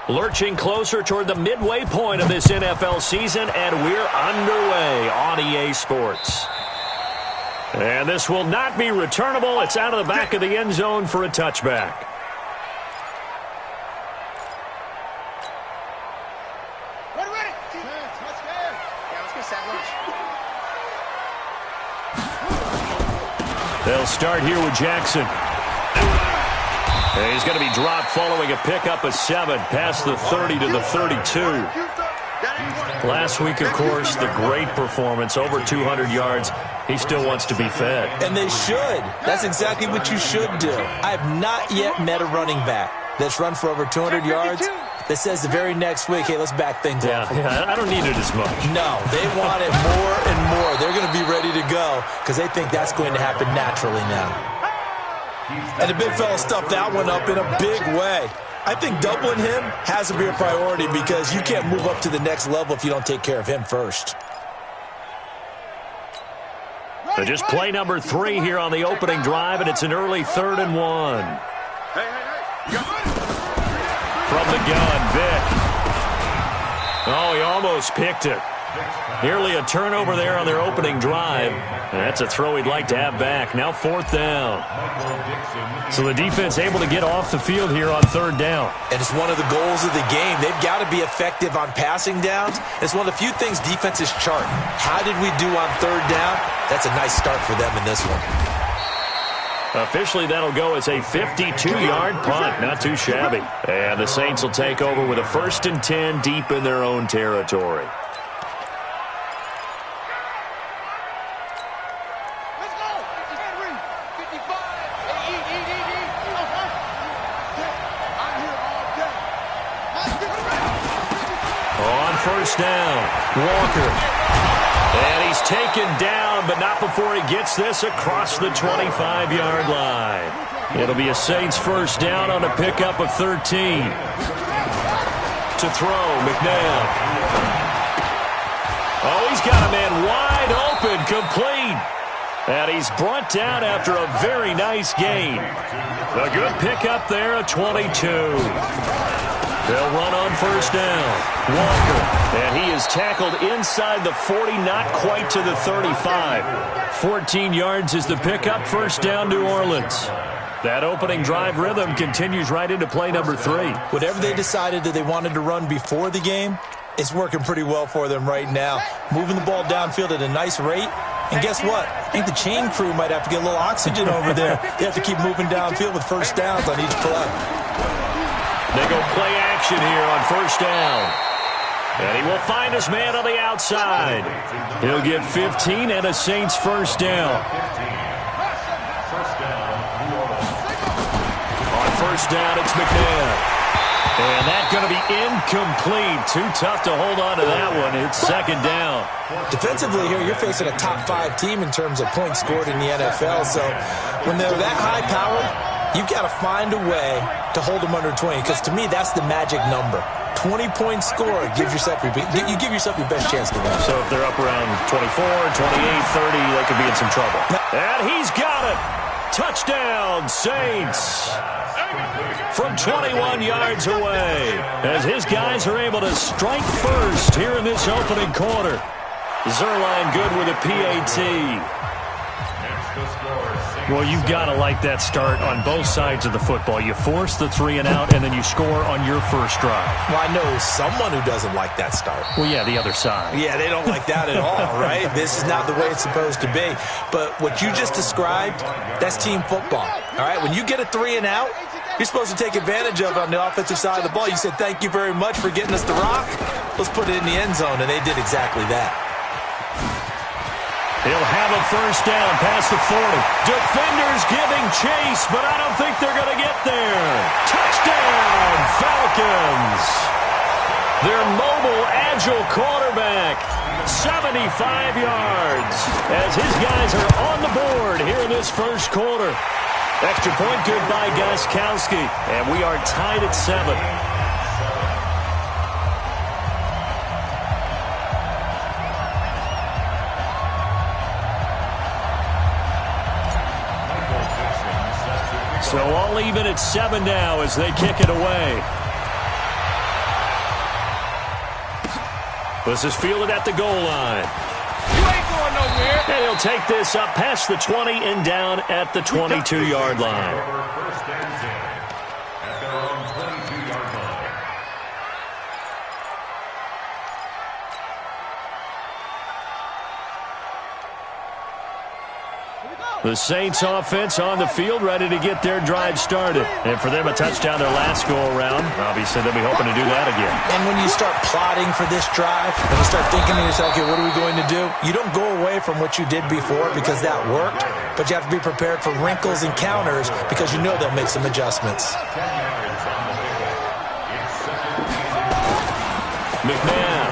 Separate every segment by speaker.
Speaker 1: Lurching closer toward the midway point of this NFL season, and we're underway on EA Sports. And this will not be returnable. It's out of the back of the end zone for a touchback. They'll start here with Jackson. And he's going to be dropped following a pickup of 7 past the 30 to the 32. Last week, of course, the great performance, over 200 yards. He still wants to be fed.
Speaker 2: And they should. That's exactly what you should do. I have not yet met a running back that's run for over 200 yards that says the very next week, hey, let's back things up.
Speaker 1: Yeah, I don't need it as much.
Speaker 2: No, they want it more and more. They're going to be ready to go because they think that's going to happen naturally now. And the big fella stuffed that one up in a big way. I think doubling him has to be a priority because you can't move up to the next level if you don't take care of him first.
Speaker 1: So just play number 3 here on the opening drive, and it's an early 3rd and 1. From the gun, Vick. Oh, he almost picked it. Nearly a turnover there on their opening drive. And that's a throw he'd like to have back. Now 4th down. So the defense able to get off the field here on 3rd down.
Speaker 2: And it's one of the goals of the game. They've got to be effective on passing downs. It's one of the few things defenses chart. How did we do on 3rd down? That's a nice start for them in this one.
Speaker 1: Officially, that'll go as a 52-yard punt. Not too shabby. And the Saints will take over with a 1st and 10 deep in their own territory. On 1st down, Walker. And he's taken down, but not before he gets this across the 25-yard line. It'll be a Saints 1st down on a pickup of 13. To throw, McNabb. Oh, he's got a man wide open, complete. And he's brought down after a very nice gain. A good pickup there at 22. They'll run on 1st down. Walker. And he is tackled inside the 40, not quite to the 35. 14 yards is the pickup. 1st down, New Orleans. That opening drive rhythm continues right into play number 3.
Speaker 2: Whatever they decided that they wanted to run before the game, it's working pretty well for them right now. Moving the ball downfield at a nice rate. And guess what? I think the chain crew might have to get a little oxygen over there. They have to keep moving downfield with 1st downs on each play.
Speaker 1: They go play action here on 1st down. And he will find his man on the outside. He'll get 15 and a Saints 1st down. On 1st down, it's McNabb. And that's going to be incomplete. Too tough to hold on to that one. It's 2nd down.
Speaker 2: Defensively here, you're facing a top 5 team in terms of points scored in the NFL. So when they're that high-powered, you've got to find a way to hold them under 20, because to me, that's the magic number. 20-point score gives yourself you give yourself your best chance to win.
Speaker 1: So if they're up around 24, 28, 30, they could be in some trouble. And he's got it. Touchdown, Saints. From 21 yards away, as his guys are able to strike first here in this opening quarter. Zerline good with a PAT. Well, you've got to like that start on both sides of the football. You force the 3 and out, and then you score on your first drive.
Speaker 2: Well, I know someone who doesn't like that start.
Speaker 1: Well, yeah, the other side.
Speaker 2: Yeah, they don't like that at all, right? This is not the way it's supposed to be. But what you just described, that's team football, all right? When you get a 3 and out, you're supposed to take advantage of it on the offensive side of the ball. You said, thank you very much for getting us the rock. Let's put it in the end zone, and they did exactly that.
Speaker 1: He'll have a 1st down past the 40. Defenders giving chase, but I don't think they're going to get there. Touchdown, Falcons. Their mobile, agile quarterback, 75 yards, as his guys are on the board here in this first quarter. Extra point good by Gostkowski, and we are tied at 7. So all even at 7 now as they kick it away. This is fielded at the goal line.
Speaker 3: You ain't going nowhere.
Speaker 1: And he'll take this up past the 20 and down at the 22-yard line. The Saints offense on the field, ready to get their drive started. And for them, a touchdown their last go-around. Obviously, they'll be hoping to do that again.
Speaker 2: And when you start plotting for this drive, when you start thinking to yourself, okay, what are we going to do? You don't go away from what you did before because that worked, but you have to be prepared for wrinkles and counters because you know they'll make some adjustments.
Speaker 1: McNabb.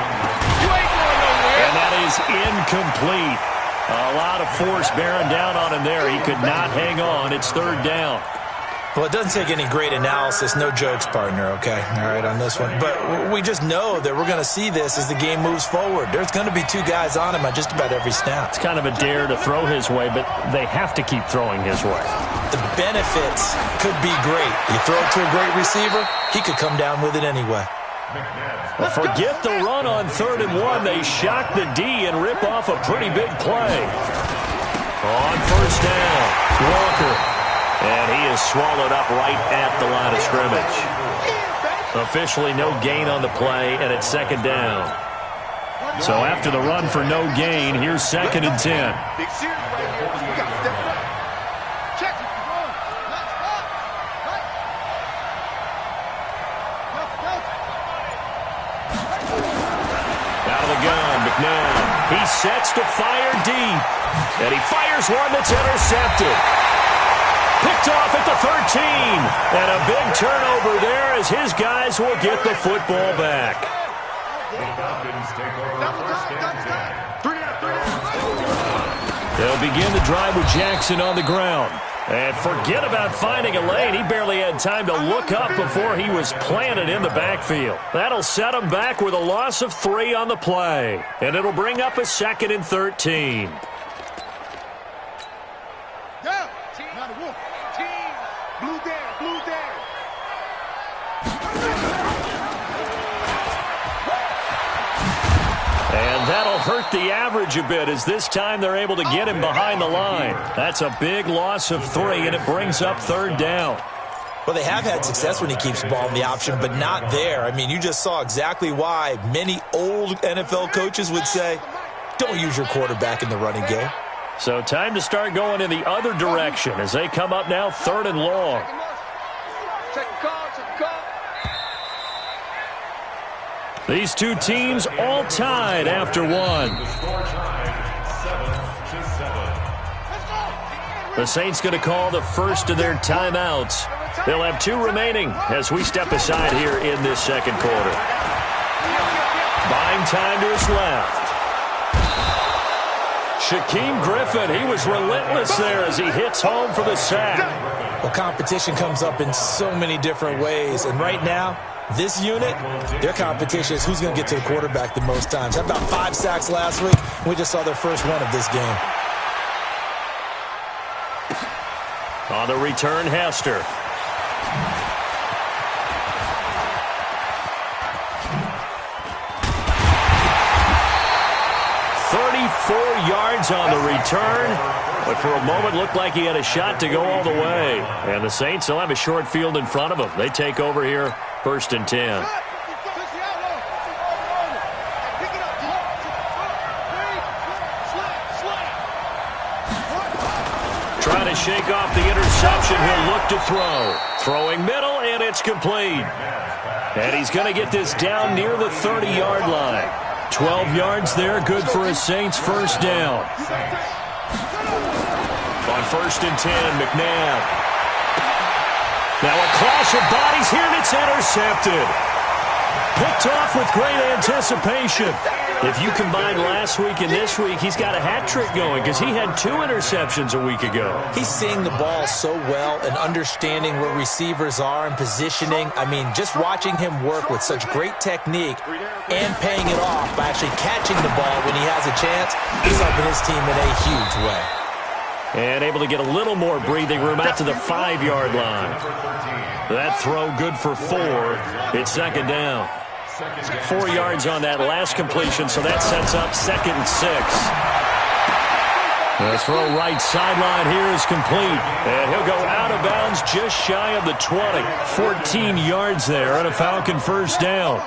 Speaker 3: You ain't going nowhere.
Speaker 1: And that is incomplete. A lot of force bearing down on him there. He could not hang on. It's third down.
Speaker 2: Well, it doesn't take any great analysis. No jokes, partner, okay? All right, on this one. But we just know that we're going to see this as the game moves forward. There's going to be two guys on him on just about every snap.
Speaker 1: It's kind of a dare to throw his way, but they have to keep throwing his way.
Speaker 2: The benefits could be great. You throw it to a great receiver, he could come down with it anyway.
Speaker 1: Well, forget the run on 3rd and 1. They shock the D and rip off a pretty big play. On first down, Walker. And he is swallowed up right at the line of scrimmage. Officially no gain on the play, and it's 2nd down. So after the run for no gain, here's 2nd and 10. McNabb, he sets to fire deep, and he fires one that's intercepted. Picked off at the 13, and a big turnover there as his guys will get the football back. They'll begin the drive with Jackson on the ground. And forget about finding a lane. He barely had time to look up before he was planted in the backfield. That'll set him back with a loss of 3 on the play. And it'll bring up a 2nd and 13. And that'll hurt the average a bit as this time they're able to get him behind the line. That's a big loss of 3, and it brings up 3rd down.
Speaker 2: Well, they have had success when he keeps the ball in the option, but not there. I mean, you just saw exactly why many old NFL coaches would say, don't use your quarterback in the running game.
Speaker 1: So time to start going in the other direction as they come up now 3rd and long. These two teams all tied after 1. The Saints going to call the first of their timeouts. They'll have 2 remaining as we step aside here in this 2nd quarter. Buying time to his left. Shaquem Griffin, he was relentless there as he hits home for the sack.
Speaker 2: Well, competition comes up in so many different ways, and right now, this unit, their competition is who's going to get to the quarterback the most times. Had about 5 sacks last week. We just saw their first one of this game.
Speaker 1: On the return, Hester. Yards on the return, but for a moment looked like he had a shot to go all the way. And the Saints will have a short field in front of them. They take over here, 1st and 10. Trying to shake off the interception, he'll look to throw. Throwing middle, and it's complete. And he's going to get this down near the 30-yard line. 12 yards there, good for a Saints first down. On 1st and 10, McNabb. Now a clash of bodies here, and it's intercepted. Picked off with great anticipation. If you combine last week and this week, he's got a hat trick going because he had 2 interceptions a week ago.
Speaker 2: He's seeing the ball so well and understanding where receivers are and positioning. I mean, just watching him work with such great technique and paying it off by actually catching the ball when he has a chance, he's helping his team in a huge way.
Speaker 1: And able to get a little more breathing room out to the 5-yard line. That throw good for 4. It's 2nd down. 4 yards on that last completion, so that sets up 2nd and 6. The throw right sideline here is complete. And he'll go out of bounds just shy of the 20. 14 yards there and a Falcon first down.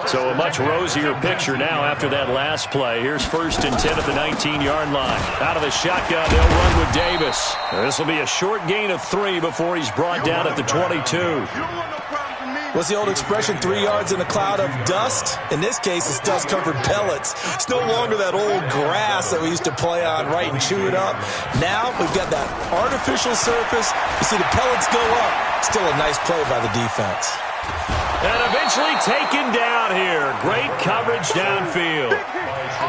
Speaker 1: So a much rosier picture now after that last play. Here's 1st and 10 at the 19-yard line. Out of the shotgun, they'll run with Davis. This will be a short gain of 3 before he's brought down at the 22.
Speaker 2: What's the old expression, 3 yards in a cloud of dust? In this case, it's dust-covered pellets. It's no longer that old grass that we used to play on, right, and chew it up. Now we've got that artificial surface. You see the pellets go up. Still a nice play by the defense.
Speaker 1: And eventually taken down here. Great coverage downfield.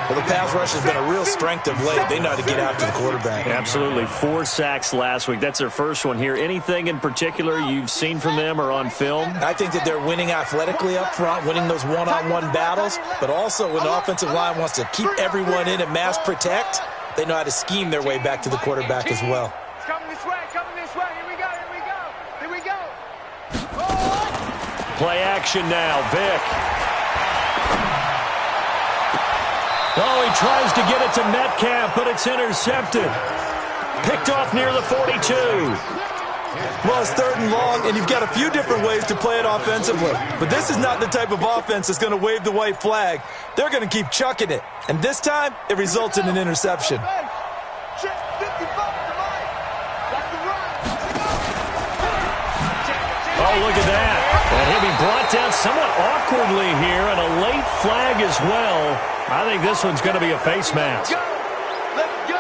Speaker 2: Well, the pass rush has been a real strength of late. They know how to get after the quarterback.
Speaker 1: Absolutely. 4 sacks last week. That's their first one here. Anything in particular you've seen from them or on film?
Speaker 2: I think that they're winning athletically up front, winning those one-on-one battles, but also when the offensive line wants to keep everyone in and mass protect, they know how to scheme their way back to the quarterback as well.
Speaker 3: It's coming this way, coming this way. Here we go, here we go, here we go.
Speaker 1: Play action now. Vick. Oh, he tries to get it to Metcalf, but it's intercepted. Picked off near the 42.
Speaker 2: Well, it's 3rd and long, and you've got a few different ways to play it offensively. But this is not the type of offense that's going to wave the white flag. They're going to keep chucking it. And this time, it results in an interception.
Speaker 1: Oh, look at that. And he'll be brought down somewhat awkwardly here, and a late flag as well. I think this one's going to be a face mask.
Speaker 3: Let's go.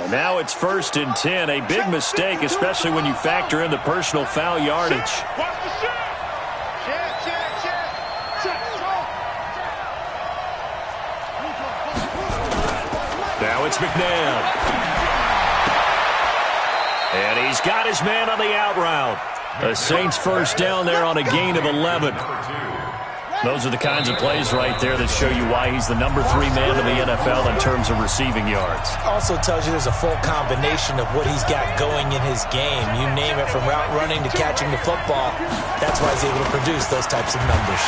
Speaker 1: And now it's 1st and 10. A big mistake, especially when you factor in the personal foul yardage.
Speaker 3: Watch the shot.
Speaker 1: Now it's McNabb. And he's got his man on the out route. The Saints first down there on a gain of 11. Those are the kinds of plays right there that show you why he's the number 3 man in the NFL in terms of receiving yards.
Speaker 2: Also tells you there's a full combination of what he's got going in his game. You name it, from route running to catching the football. That's why he's able to produce those types of numbers.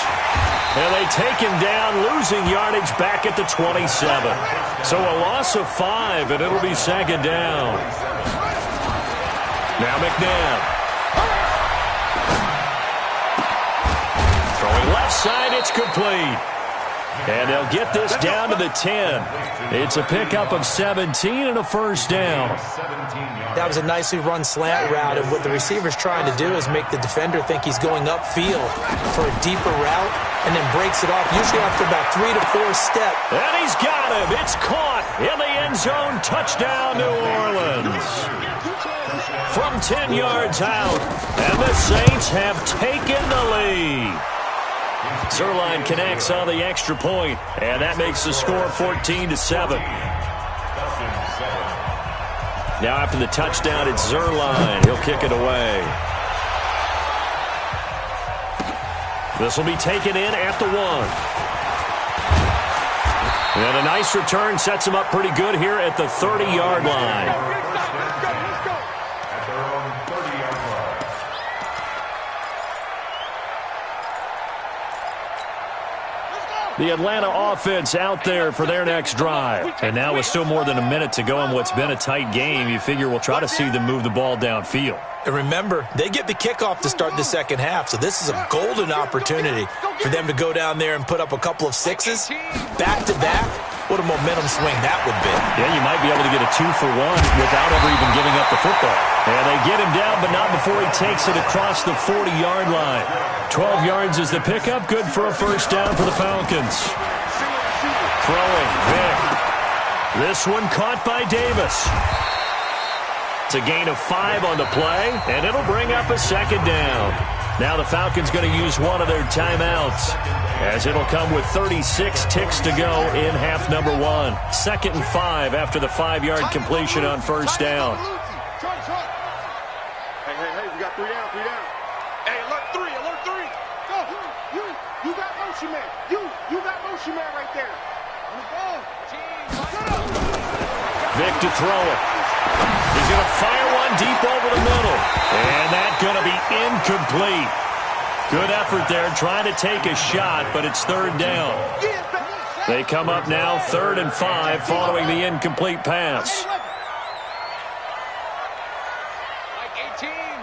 Speaker 1: And they take him down, losing yardage back at the 27. So a loss of 5, and it'll be 2nd down. Now McNabb. Throwing left side, it's complete. And they'll get this down to the 10. It's a pickup of 17 and a first down.
Speaker 2: That was a nicely run slant route, and what the receiver's trying to do is make the defender think he's going upfield for a deeper route, and then breaks it off, usually after about 3 to 4 steps.
Speaker 1: And he's got him. It's caught in the end zone. Touchdown, New Orleans. From 10 yards out, and the Saints have taken the lead. Zerline connects on the extra point, and that makes the score 14-7. Now after the touchdown, it's Zerline. He'll kick it away. This will be taken in at the 1. And a nice return sets him up pretty good here at the 30-yard line. The Atlanta offense out there for their next drive. And now with still more than a minute to go in what's been a tight game, you figure we'll try to see them move the ball downfield.
Speaker 2: And remember, they get the kickoff to start the second half, so this is a golden opportunity for them to go down there and put up a couple of 6s back-to-back. What a momentum swing that would be.
Speaker 1: Yeah, you might be able to get a 2-for-1 without ever even giving up the football. And they get him down, but not before he takes it across the 40-yard line. 12 yards is the pickup. Good for a first down for the Falcons. Throwing, Vick. This one caught by Davis. It's a gain of 5 on the play, and it'll bring up a 2nd down. Now the Falcons going to use one of their timeouts, as it'll come with 36 ticks to go in half number 1. 2nd and 5 after the 5-yard completion on first down.
Speaker 3: Hey, we got 3 down, 3 down. Hey, alert 3, alert 3. Go, you got motion man. You got motion man right there. On the ball.
Speaker 1: Vick to throw it. He's going to fire one deep over the middle. And that's going to be incomplete. Good effort there trying to take a shot, but it's third down. They come up now 3rd and 5 following the incomplete pass.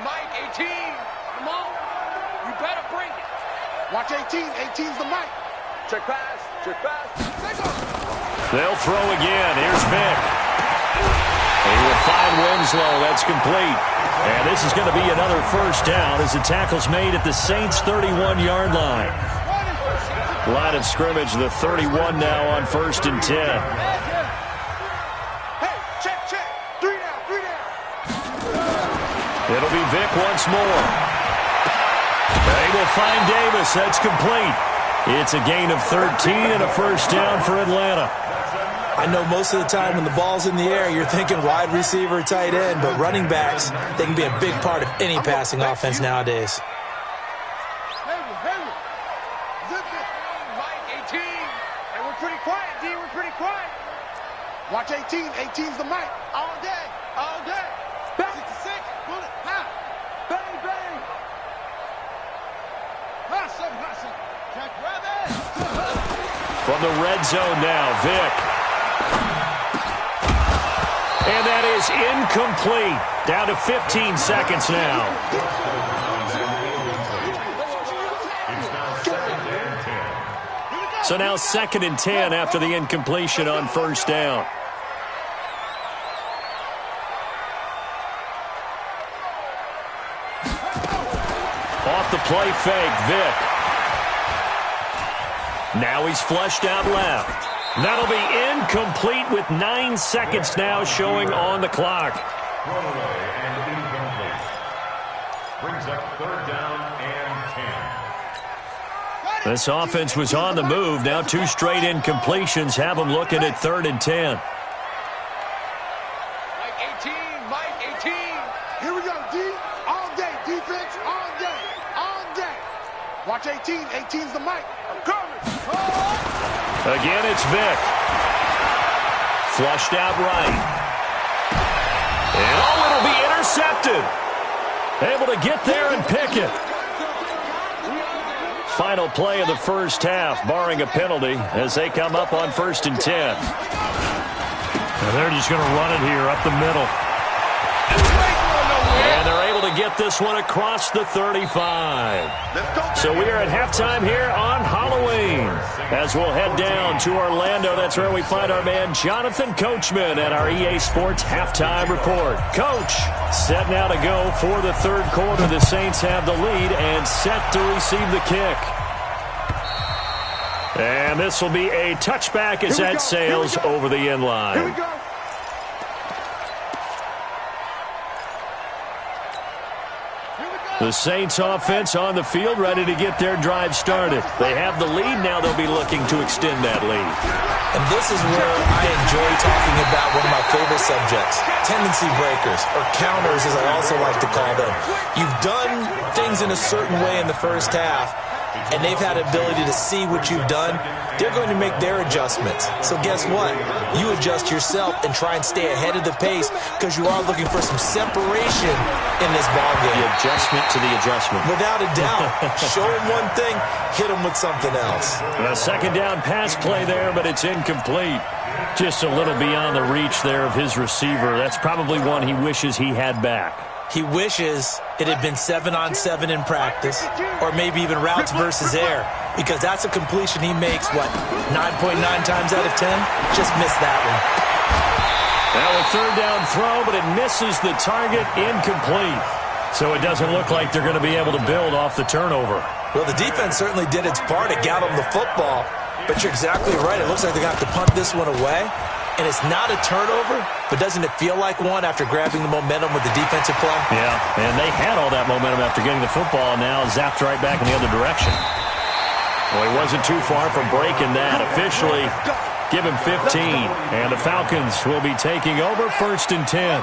Speaker 3: Mike 18. Come on. You better bring it. Watch 18. 18's the Mike. Check pass.
Speaker 1: They'll throw again. Here's Vick. He will find Winslow. That's complete. And this is going to be another first down as the tackle's made at the Saints' 31-yard line. Line of scrimmage, the 31 now on 1st and 10.
Speaker 3: Hey, check. 3 down.
Speaker 1: It'll be Vick once more. They will find Davis. That's complete. It's a gain of 13 and a first down for Atlanta.
Speaker 2: I know most of the time when the ball's in the air, you're thinking wide receiver, tight end, but running backs, they can be a big part of any passing offense nowadays.
Speaker 3: Zip it. Mike 18. And we're pretty quiet, D. We're pretty quiet. Watch 18. 18's the Mike. All day. Back. 66. Pull it. Ha. Bang. Hustle. Check rabbit.
Speaker 1: From the red zone now, Vick. And that is incomplete. Down to 15 seconds now. So now 2nd and 10 after the incompletion on first down. Off the play fake, Vick. Now he's flushed out left. That'll be incomplete with 9 seconds now showing on the clock.
Speaker 4: Brings up 3rd down and 10.
Speaker 1: This offense was on the move. Now 2 straight incompletions have them looking at 3rd and 10.
Speaker 3: Mike 18. Here we go, D. All day. Defense, all day. Watch 18. 18's the Mike. I'm coming.
Speaker 1: Again, it's Vick. Flushed out right. And it'll be intercepted. Able to get there and pick it. Final play of the first half, barring a penalty, as they come up on 1st and 10.
Speaker 5: And they're just going to run it here up the middle.
Speaker 1: And they're able to get this one across the 35. So we are at halftime here on Halloween. As we'll head down to Orlando, that's where we find our man Jonathan Coachman at our EA Sports Halftime Report. Coach, set now to go for the 3rd quarter. The Saints have the lead and set to receive the kick. And this will be a touchback as that sails over the end line.
Speaker 3: Here we go.
Speaker 1: The Saints offense on the field, ready to get their drive started. They have the lead. Now they'll be looking to extend that lead.
Speaker 2: And this is where I enjoy talking about one of my favorite subjects, tendency breakers, or counters as I also like to call them. You've done things in a certain way in the first half, and they've had ability to see what you've done. They're going to make their adjustments. So guess what? You adjust yourself and try and stay ahead of the pace because you are looking for some separation in this ballgame.
Speaker 1: The adjustment to the adjustment.
Speaker 2: Without a doubt. Show them one thing, hit them with something else.
Speaker 1: A 2nd down pass play there, but it's incomplete. Just a little beyond the reach there of his receiver. That's probably one he wishes he had back.
Speaker 2: He wishes it had been 7-on-7 in practice, or maybe even routes versus air, because that's a completion he makes, 9.9 times out of 10? Just missed that one.
Speaker 1: Now a 3rd down throw, but it misses the target, incomplete. So it doesn't look like they're going to be able to build off the turnover.
Speaker 2: Well, the defense certainly did its part. It got them the football, but you're exactly right. It looks like they got to punt this one away. And it's not a turnover, but doesn't it feel like one after grabbing the momentum with the defensive play?
Speaker 1: Yeah, and they had all that momentum after getting the football, and now zapped right back in the other direction. Well, he wasn't too far from breaking that. Officially, give him 15. And the Falcons will be taking over 1st and 10.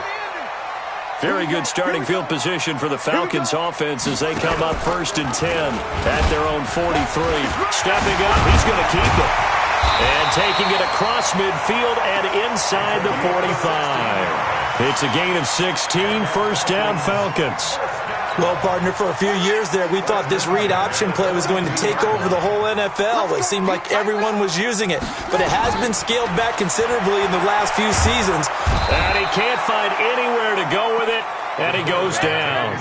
Speaker 1: Very good starting field position for the Falcons offense as they come up 1st and 10 at their own 43. Stepping up, he's going to keep it. And taking it across midfield and inside the 45. It's a gain of 16, 1st down Falcons.
Speaker 2: Well, partner, for a few years there, we thought this read option play was going to take over the whole NFL. It seemed like everyone was using it, but it has been scaled back considerably in the last few seasons.
Speaker 1: And he can't find anywhere to go with it, and he goes down.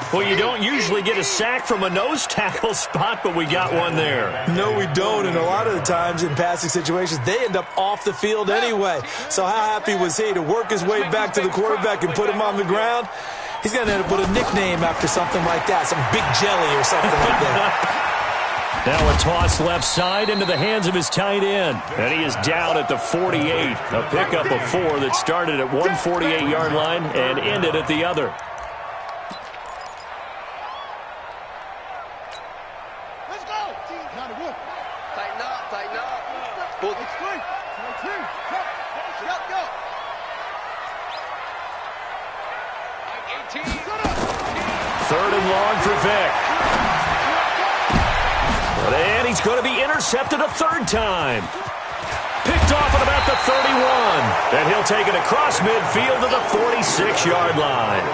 Speaker 1: Well, you don't usually get a sack from a nose tackle spot, but we got one there.
Speaker 2: No, we don't, and a lot of the times in passing situations, they end up off the field anyway. So how happy was he to work his way back to the quarterback and put him on the ground? He's going to end up with a nickname after something like that, some Big Jelly or something like that.
Speaker 1: Now a toss left side into the hands of his tight end. And he is down at the 48. A pickup of 4 that started at one 48-yard line and ended at the other.
Speaker 3: Let's go. Tighten up, tighten up. Go.
Speaker 1: Third and long for Vic. And he's going to be intercepted a third time. Picked off at about the 31. And he'll take it across midfield to the 46-yard line.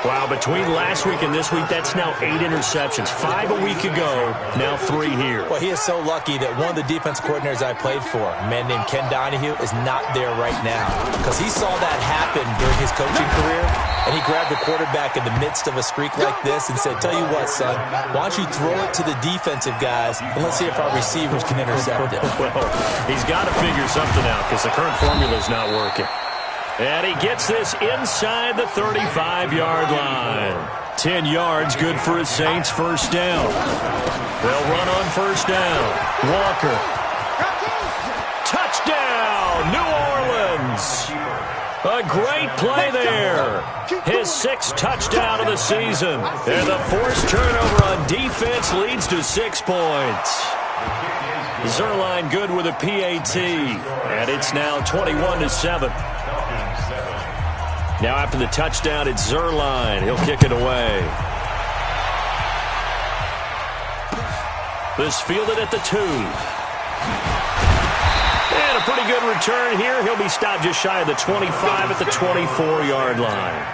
Speaker 1: Wow, between last week and this week, that's now 8 interceptions. 5 a week ago, now 3 here.
Speaker 2: Well, he is so lucky that one of the defense coordinators I played for, a man named Ken Donahue, is not there right now. Because he saw that happen during his coaching career, and he grabbed the quarterback in the midst of a streak like this and said, tell you what, son, why don't you throw it to the defensive guys, and let's see if our receivers can intercept it.
Speaker 1: Well, he's got to figure something out because the current formula is not working. And he gets this inside the 35-yard line. 10 yards, good for his Saints, first down. They'll run on first down. Walker. Touchdown, New Orleans. A great play there. His 6th touchdown of the season. And the forced turnover on defense leads to 6 points. Zerline good with a PAT. And it's now 21-7. Now after the touchdown, it's Zerline. He'll kick it away. This fielded at the 2. And a pretty good return here. He'll be stopped just shy of the 25 at the 24-yard line.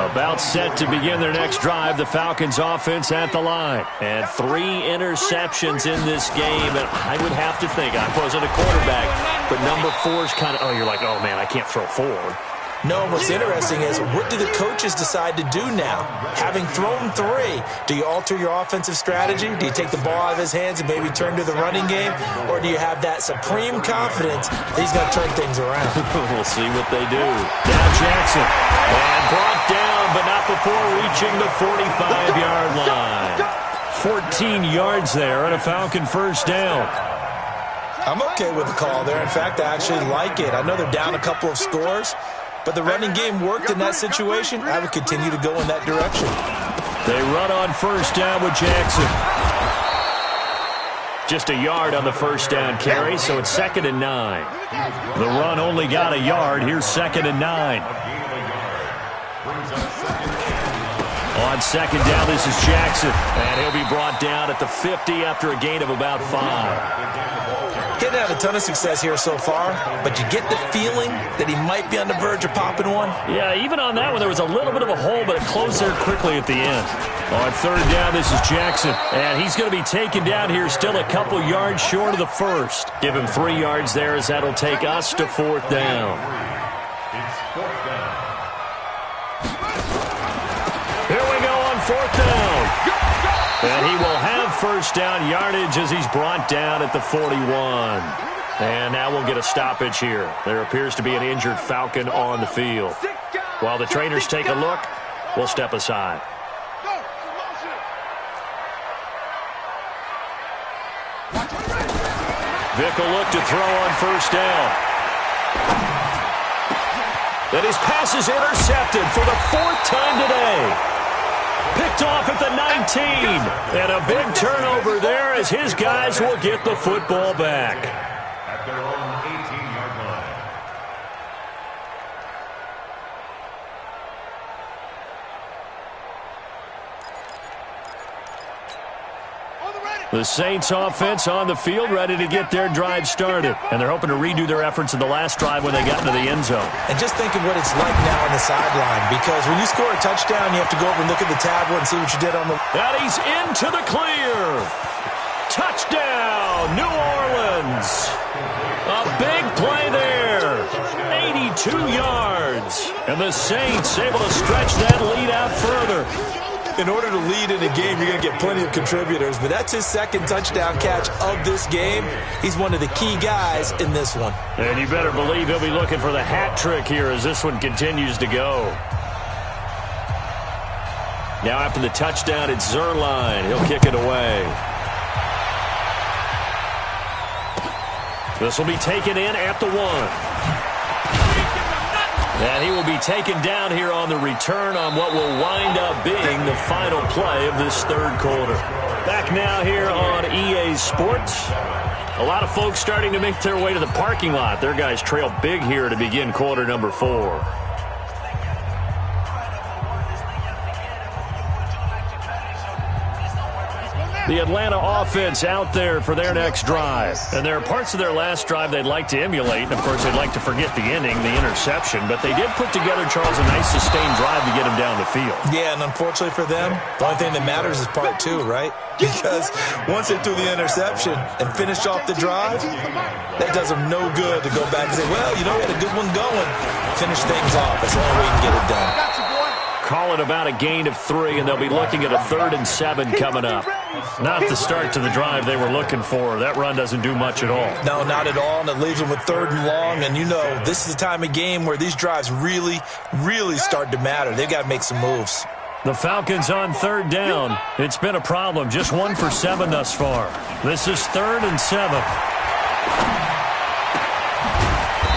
Speaker 1: About set to begin their next drive. The Falcons offense at the line. And 3 interceptions in this game. And I would have to think, I wasn't a quarterback, but number 4 is kind of, oh, you're like, oh, man, I can't throw 4.
Speaker 2: No, what's interesting is, what do the coaches decide to do now? Having thrown 3, do you alter your offensive strategy? Do you take the ball out of his hands and maybe turn to the running game? Or do you have that supreme confidence that he's going to turn things around?
Speaker 1: We'll see what they do. Now Jackson. And brought down, but not before reaching the 45-yard line. 14 yards there and a Falcon first down.
Speaker 2: I'm okay with the call there. In fact, I actually like it. I know they're down a couple of scores, but the running game worked in that situation. I would continue to go in that direction.
Speaker 1: They run on first down with Jackson. Just a yard on the first down carry, so it's 2nd and 9. The run only got a yard. Here's 2nd and 9. On second down, this is Jackson. And he'll be brought down at the 50 after a gain of about 5.
Speaker 2: Didn't have a ton of success here so far, but you get the feeling that he might be on the verge of popping one.
Speaker 1: Yeah, even on that one, there was a little bit of a hole, but it closed there quickly at the end. On third down, this is Jackson, and he's going to be taken down here still a couple yards short of the first. Give him 3 yards there, as that'll take us to 4th down.
Speaker 4: It's 4th down.
Speaker 1: Here we go on 4th down. And he will have first down yardage as he's brought down at the 41. And now we'll get a stoppage here. There appears to be an injured Falcon on the field. While the trainers take a look, we'll step aside. Vic will look to throw on first down. And his pass is intercepted for the 4th time today. Picked off at the 19. And a big turnover there as his guys will get the football back.
Speaker 4: At their own 18-yard line.
Speaker 3: On the ready.
Speaker 1: The Saints offense on the field, ready to get their drive started. And they're hoping to redo their efforts in the last drive when they got into the end zone.
Speaker 2: And just think of what it's like now on the sideline, because when you score a touchdown, you have to go over and look at the tablet and see what you did on the...
Speaker 1: And he's into the clear. Touchdown, New Orleans. A big play there. 82 yards. And the Saints able to stretch that lead out further.
Speaker 2: In order to lead in a game, you're going to get plenty of contributors, but that's his second touchdown catch of this game. He's one of the key guys in this one.
Speaker 1: And you better believe he'll be looking for the hat trick here as this one continues to go. Now after the touchdown, it's Zerline. He'll kick it away. This will be taken in at the 1. And he will be taken down here on the return on what will wind up being the final play of this third quarter. Back now here on EA Sports. A lot of folks starting to make their way to the parking lot. Their guys trail big here to begin quarter number 4. The Atlanta offense out there for their next drive. And there are parts of their last drive they'd like to emulate. And, of course, they'd like to forget the ending, the interception. But they did put together, Charles, a nice sustained drive to get him down the field.
Speaker 2: Yeah, and unfortunately for them, the only thing that matters is part 2, right? Because once they threw the interception and finished off the drive, that does them no good to go back and say, well, you know, we had a good one going. Finish things off. That's the only way you can get it done.
Speaker 1: Call it about a gain of 3, and they'll be looking at a 3rd and 7 coming up. Not the start to the drive they were looking for. That run doesn't do much at all.
Speaker 2: No, not at all, and it leaves them with 3rd and long. And you know, this is the time of game where these drives really, really start to matter. They've got to make some moves.
Speaker 1: The Falcons on 3rd down. It's been a problem. Just 1 for 7 thus far. This is 3rd and 7.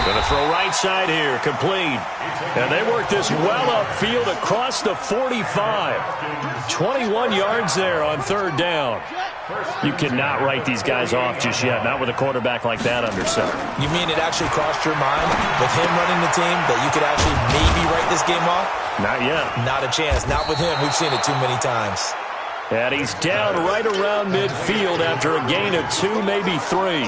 Speaker 1: Going to throw right side here, complete. And they work this well upfield across the 45. 21 yards there on 3rd down. You cannot write these guys off just yet, not with a quarterback like that under center.
Speaker 2: You mean it actually crossed your mind with him running the team that you could actually maybe write this game off?
Speaker 1: Not yet.
Speaker 2: Not a chance. Not with him. We've seen it too many times.
Speaker 1: And he's down right around midfield after a gain of 2, maybe 3.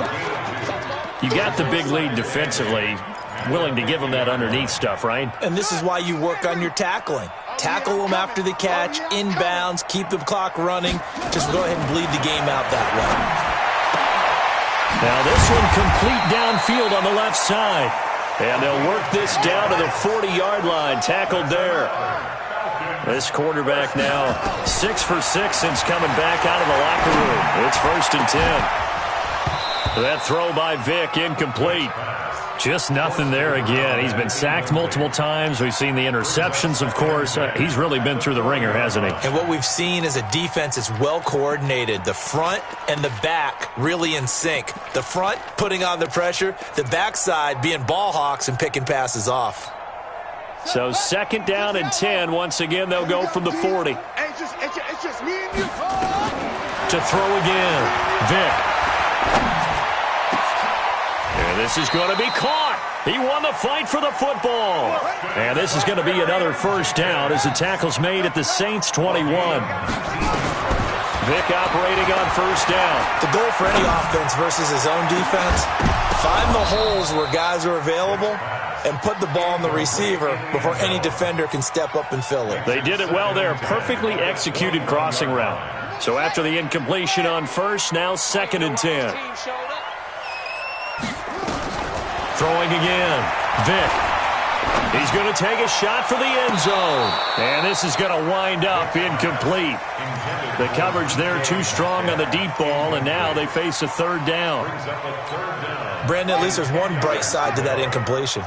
Speaker 1: You got the big lead defensively, willing to give them that underneath stuff, right?
Speaker 2: And this is why you work on your tackling. Tackle them after the catch, inbounds, keep the clock running. Just go ahead and bleed the game out that way.
Speaker 1: Now this one complete downfield on the left side. And they'll work this down to the 40-yard line, tackled there. This quarterback now 6 for 6 since coming back out of the locker room. It's 1st and 10. That throw by Vick, incomplete. Just nothing there again. He's been sacked multiple times. We've seen the interceptions, of course. He's really been through the ringer, hasn't he?
Speaker 2: And what we've seen is a defense that's well coordinated. The front and the back really in sync. The front putting on the pressure, the backside being ball hawks and picking passes off.
Speaker 1: So 2nd down and 10. Once again, they'll go from the 40.
Speaker 3: It's just me and you.
Speaker 1: To throw again. Vick. And this is going to be caught. He won the fight for the football. And this is going to be another 1st down as the tackle's made at the Saints' 21. Vick operating on 1st down.
Speaker 2: The goal for any offense versus his own defense, find the holes where guys are available and put the ball on the receiver before any defender can step up and fill it.
Speaker 1: They did it well there. Perfectly executed crossing route. So after the incompletion on 1st, now 2nd and 10. Throwing again. Vick. He's going to take a shot for the end zone. And this is going to wind up incomplete. The coverage there too strong on the deep ball, and now they face a 3rd down.
Speaker 2: Brandon, at least there's one bright side to that incompletion.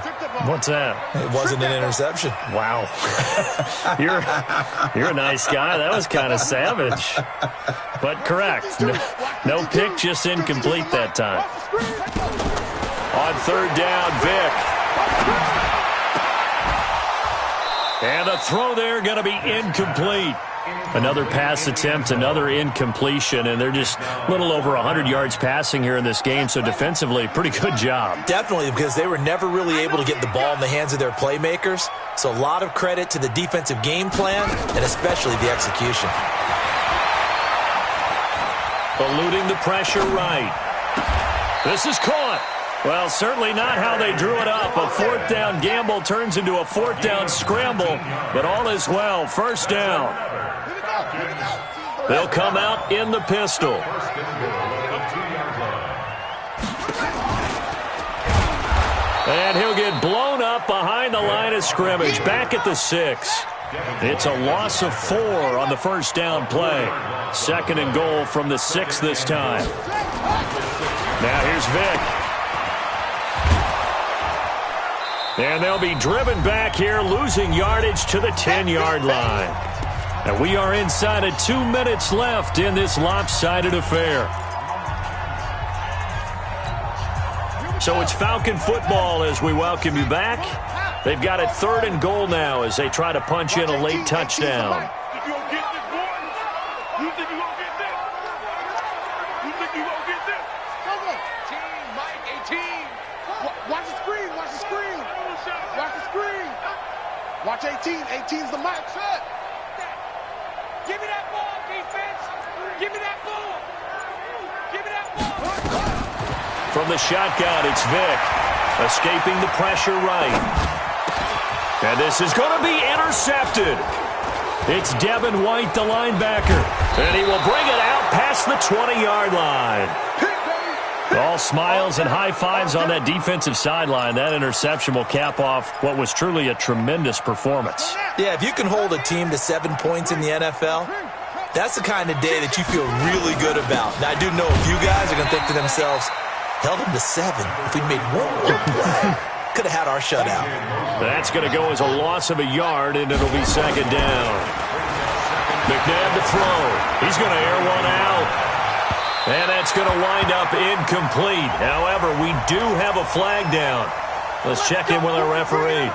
Speaker 1: What's that?
Speaker 2: It wasn't an interception.
Speaker 1: Wow. You're a nice guy. That was kind of savage. But correct. No pick, just incomplete that time. On 3rd down, Vick. And a throw there going to be incomplete. Another pass attempt, another incompletion, and they're just a little over 100 yards passing here in this game, so defensively, pretty good job.
Speaker 2: Definitely, because they were never really able to get the ball in the hands of their playmakers, so a lot of credit to the defensive game plan and especially the execution.
Speaker 1: Eluding the pressure right. This is caught. Well, certainly not how they drew it up. A fourth down gamble turns into a fourth down scramble, but all is well. First down. They'll come out in the pistol. And he'll get blown up behind the line of scrimmage, back at the 6. It's a loss of 4 on the first down play. 2nd and goal from the 6 this time. Now here's Vic. And they'll be driven back here, losing yardage to the 10-yard line. And we are inside of 2 minutes left in this lopsided affair. So it's Falcon football as we welcome you back. They've got it 3rd and goal now as they try to punch in a late touchdown.
Speaker 3: Watch 18. 18's the mic.
Speaker 6: Give me that ball, defense. Give me that ball. Give me that ball.
Speaker 1: From the shotgun, it's Vic. Escaping the pressure right. And this is going to be intercepted. It's Devin White, the linebacker. And he will bring it out past the 20-yard line. All smiles and high fives on that defensive sideline. That interception will cap off what was truly a tremendous performance.
Speaker 2: Yeah, if you can hold a team to 7 points in the NFL, that's the kind of day that you feel really good about. Now, I do know a few guys are going to think to themselves, held them to 7. If we'd made one more play, could have had our shutout.
Speaker 1: That's going to go as a loss of a yard, and it'll be 2nd down. McNabb to throw. He's going to air one out. And that's going to wind up incomplete. However, we do have a flag down. Let's check in with our referee.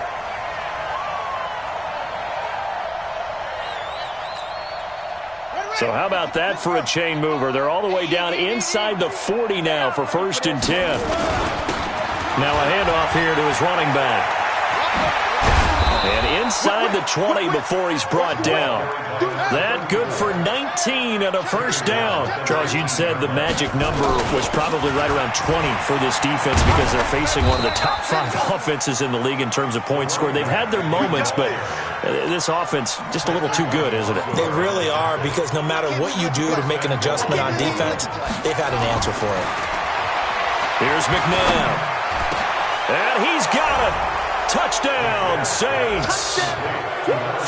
Speaker 1: So how about that for a chain mover? They're all the way down inside the 40 now for 1st and 10. Now a handoff here to his running back. And inside the 20 before he's brought down. That good for 19 and a first down. Charles, you'd said the magic number was probably right around 20 for this defense because they're facing one of the top 5 offenses in the league in terms of points scored. They've had their moments, but this offense just a little too good, isn't it?
Speaker 2: They really are, because no matter what you do to make an adjustment on defense, they've had an answer for it.
Speaker 1: Here's McNabb. And he's got it. Touchdown, Saints.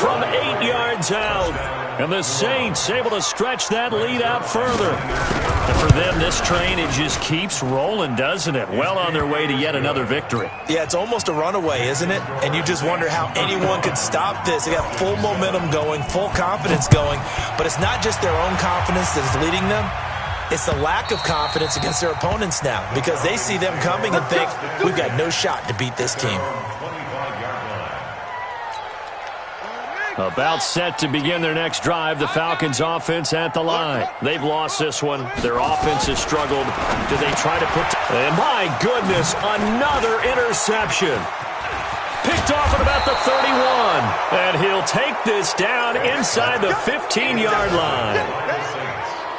Speaker 1: From 8 yards out. And the Saints able to stretch that lead out further. And for them, this train, it just keeps rolling, doesn't it? Well on their way to yet another victory.
Speaker 2: Yeah, it's almost a runaway, isn't it? And you just wonder how anyone could stop this. They got full momentum going, full confidence going. But it's not just their own confidence that is leading them. It's the lack of confidence against their opponents now, because they see them coming and think, we've got no shot to beat this team.
Speaker 1: About set to begin their next drive, the Falcons offense at the line. They've lost this one. Their offense has struggled. Do they try to put... And my goodness, another interception. Picked off at about the 31. And he'll take this down inside the 15-yard line.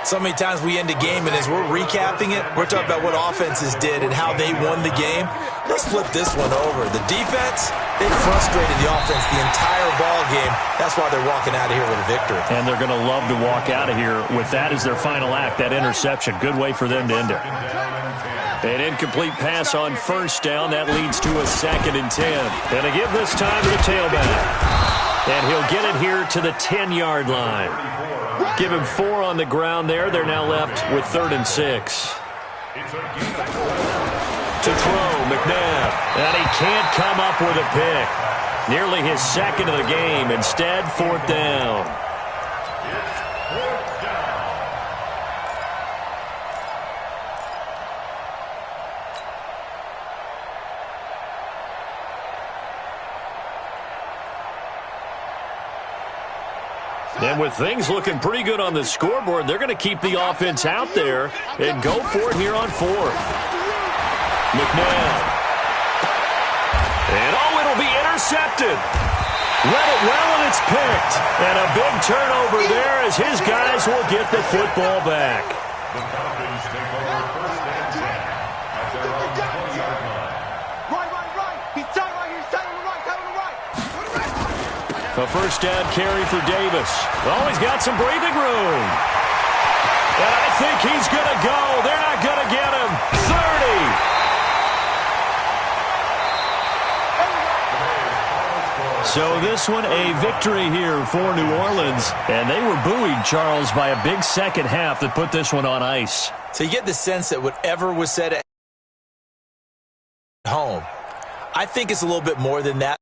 Speaker 2: So many times we end a game, and as we're recapping it, we're talking about what offenses did and how they won the game. Let's flip this one over. The defense, they frustrated the offense the entire ball game. That's why they're walking out of here with a victory.
Speaker 1: And they're going to love to walk out of here with that as their final act, that interception. Good way for them to end it. An incomplete pass on first down. That leads to a 2nd and 10. And to give this time to the tailback. And he'll get it here to the 10-yard line. Give him 4 on the ground there. They're now left with 3rd and 6. To throw, McNabb. And he can't come up with a pick. Nearly his 2nd of the game. Instead, 4th down. And with things looking pretty good on the scoreboard, they're going to keep the offense out there and go for it here on 4th. McNabb. And, it'll be intercepted. Read it well, and it's picked. And a big turnover there as his guys will get the football back.
Speaker 4: The Falcons take over first and 10 at their own 20-yard line.
Speaker 3: Right. He's tight right here. He's tight on the right. Tight on the right.
Speaker 1: A first down carry for Davis. Oh, he's got some breathing room. And I think he's going to go. They're not going to get him. 30. So this one a victory here for New Orleans. And they were buoyed, Charles, by a big second half that put this one on ice.
Speaker 2: So you get the sense that whatever was said at home, I think it's a little bit more than that.